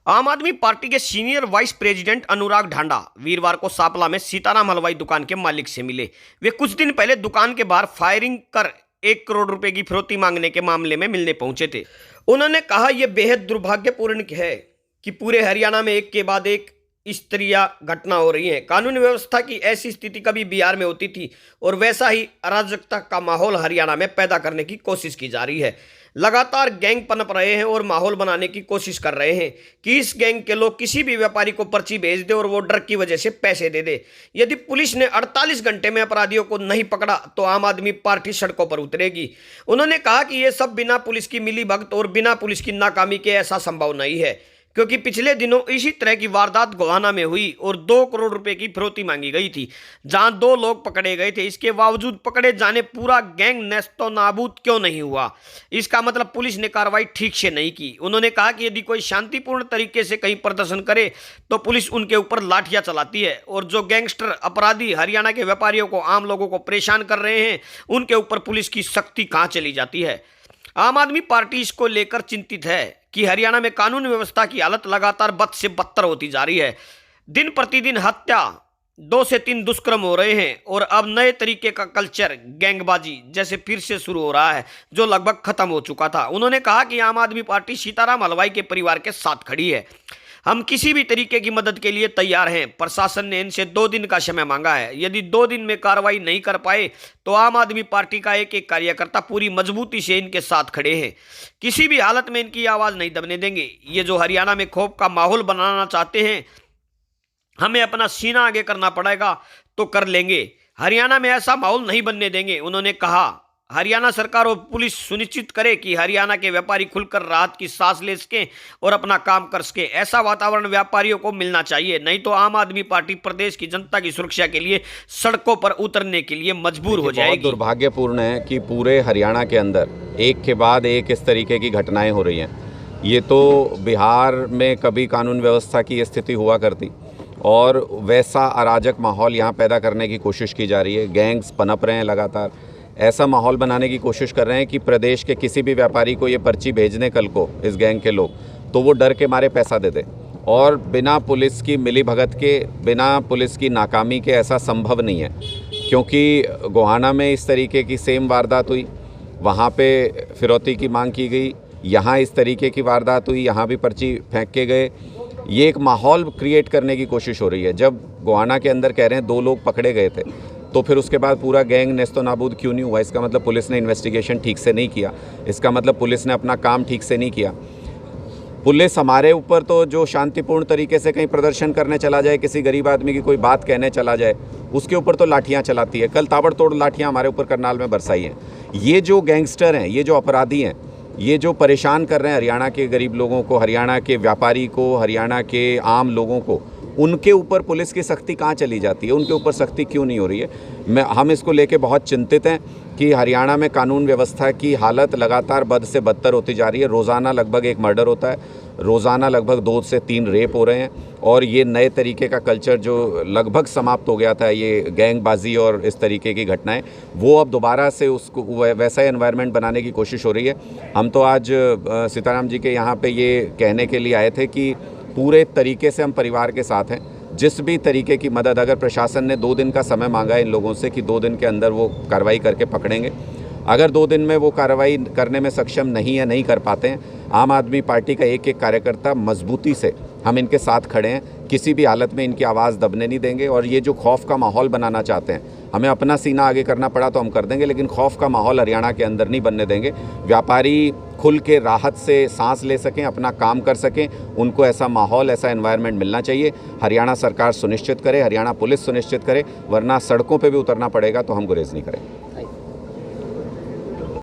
आम आदमी पार्टी के सीनियर वाइस प्रेसिडेंट अनुराग ढांडा वीरवार को सापला में सीताराम हलवाई दुकान के मालिक से मिले। वे कुछ दिन पहले दुकान के बाहर फायरिंग कर 1 करोड़ रुपए की फिरौती मांगने के मामले में मिलने पहुंचे थे। उन्होंने कहा, यह बेहद दुर्भाग्यपूर्ण है कि पूरे हरियाणा में एक के बाद एक इस तरह घटना हो रही है। कानून व्यवस्था की ऐसी स्थिति कभी बिहार में होती थी और वैसा ही अराजकता का माहौल हरियाणा में पैदा करने की कोशिश की जा रही है। लगातार गैंग पनप रहे हैं और माहौल बनाने की कोशिश कर रहे हैं कि इस गैंग के लोग किसी भी व्यापारी को पर्ची भेज दे और वो डर की वजह से पैसे दे दे। यदि पुलिस ने 48 घंटे में अपराधियों को नहीं पकड़ा तो आम आदमी पार्टी सड़कों पर उतरेगी। उन्होंने कहा कि यह सब बिना पुलिस की मिलीभगत और बिना पुलिस की नाकामी के ऐसा संभव नहीं है, क्योंकि पिछले दिनों इसी तरह की वारदात गोहाना में हुई और 2 करोड़ रुपए की फिरौती मांगी गई थी, जहां 2 लोग पकड़े गए थे। इसके बावजूद पकड़े जाने पूरा गैंग नेस्तो नाबूद क्यों नहीं हुआ? इसका मतलब पुलिस ने कार्रवाई ठीक से नहीं की। उन्होंने कहा कि यदि कोई शांतिपूर्ण तरीके से कहीं प्रदर्शन करे तो पुलिस उनके ऊपर लाठियां चलाती है, और जो गैंगस्टर अपराधी हरियाणा के व्यापारियों को, आम लोगों को परेशान कर रहे हैं, उनके ऊपर पुलिस की सख्ती कहां चली जाती है। आम आदमी पार्टी इसको लेकर चिंतित है कि हरियाणा में कानून व्यवस्था की हालत लगातार बद से बदतर होती जा रही है। दिन प्रतिदिन हत्या, 2 से 3 दुष्कर्म हो रहे हैं और अब नए तरीके का कल्चर गैंगबाजी जैसे फिर से शुरू हो रहा है, जो लगभग खत्म हो चुका था। उन्होंने कहा कि आम आदमी पार्टी सीताराम हलवाई के परिवार के साथ खड़ी है। हम किसी भी तरीके की मदद के लिए तैयार हैं। प्रशासन ने इनसे 2 दिन का समय मांगा है। यदि 2 दिन में कार्रवाई नहीं कर पाए तो आम आदमी पार्टी का एक एक कार्यकर्ता पूरी मजबूती से इनके साथ खड़े हैं। किसी भी हालत में इनकी आवाज नहीं दबने देंगे। ये जो हरियाणा में खौफ का माहौल बनाना चाहते हैं, हमें अपना सीना आगे करना पड़ेगा तो कर लेंगे। हरियाणा में ऐसा माहौल नहीं बनने देंगे। उन्होंने कहा, हरियाणा सरकार और पुलिस सुनिश्चित करे कि हरियाणा के व्यापारी खुलकर राहत की सांस ले सकें और अपना काम कर सके। ऐसा वातावरण व्यापारियों को मिलना चाहिए, नहीं तो आम आदमी पार्टी प्रदेश की जनता की सुरक्षा के लिए सड़कों पर उतरने के लिए मजबूर हो जाएगी। बहुत दुर्भाग्यपूर्ण है कि पूरे हरियाणा के अंदर एक के बाद एक इस तरीके की घटनाएं हो रही हैं। ये तो बिहार में कभी कानून व्यवस्था की स्थिति हुआ करती और वैसा अराजक माहौल यहाँ पैदा करने की कोशिश की जा रही है। गैंग्स पनप रहे हैं, लगातार ऐसा माहौल बनाने की कोशिश कर रहे हैं कि प्रदेश के किसी भी व्यापारी को ये पर्ची भेजने कल को इस गैंग के लोग, तो वो डर के मारे पैसा दे दे। और बिना पुलिस की मिलीभगत के, बिना पुलिस की नाकामी के ऐसा संभव नहीं है, क्योंकि गोहाना में इस तरीके की सेम वारदात हुई, वहाँ पे फिरौती की मांग की गई, यहाँ इस तरीके की वारदात हुई, यहाँ भी पर्ची फेंक के गए। ये एक माहौल क्रिएट करने की कोशिश हो रही है। जब गोहाना के अंदर कह रहे हैं 2 लोग पकड़े गए थे, तो फिर उसके बाद पूरा गैंग नेस्तो नाबूद क्यों नहीं हुआ? इसका मतलब पुलिस ने इन्वेस्टिगेशन ठीक से नहीं किया। इसका मतलब पुलिस ने अपना काम ठीक से नहीं किया। पुलिस हमारे ऊपर तो जो शांतिपूर्ण तरीके से कहीं प्रदर्शन करने चला जाए, किसी गरीब आदमी की कोई बात कहने चला जाए, उसके ऊपर तो लाठियां चलाती है। कल ताबड़तोड़ लाठियां हमारे ऊपर करनाल में बरसाई हैं। ये जो गैंगस्टर हैं, ये जो अपराधी हैं, ये जो परेशान कर रहे हैं हरियाणा के गरीब लोगों को, हरियाणा के व्यापारी को, हरियाणा के आम लोगों को, उनके ऊपर पुलिस की सख्ती कहाँ चली जाती है? उनके ऊपर सख्ती क्यों नहीं हो रही है? हम इसको लेके बहुत चिंतित हैं कि हरियाणा में कानून व्यवस्था की हालत लगातार बद से बदतर होती जा रही है। रोज़ाना लगभग 1 मर्डर होता है, रोज़ाना लगभग 2 से 3 रेप हो रहे हैं, और ये नए तरीके का कल्चर जो लगभग समाप्त हो गया था, ये गैंगबाजी और इस तरीके की घटनाएं, वो अब दोबारा से उसको वैसा ही एनवायरनमेंट बनाने की कोशिश हो रही है। हम तो आज सीताराम जी के यहाँ पे ये कहने के लिए आए थे कि पूरे तरीके से हम परिवार के साथ हैं। जिस भी तरीके की मदद, अगर प्रशासन ने 2 दिन का समय मांगा है इन लोगों से कि 2 दिन के अंदर वो कार्रवाई करके पकड़ेंगे, अगर 2 दिन में वो कार्रवाई करने में सक्षम नहीं है, नहीं कर पाते हैं, आम आदमी पार्टी का एक एक कार्यकर्ता मजबूती से हम इनके साथ खड़े हैं। किसी भी हालत में इनकी आवाज़ दबने नहीं देंगे। और ये जो खौफ का माहौल बनाना चाहते हैं, हमें अपना सीना आगे करना पड़ा तो हम कर देंगे, लेकिन खौफ का माहौल हरियाणा के अंदर नहीं बनने देंगे। व्यापारी खुल के राहत से सांस ले सकें, अपना काम कर सकें, उनको ऐसा माहौल, ऐसा एनवायरनमेंट मिलना चाहिए। हरियाणा सरकार सुनिश्चित करे, हरियाणा पुलिस सुनिश्चित करे, वरना सड़कों पर भी उतरना पड़ेगा तो हम गुरेज नहीं करें।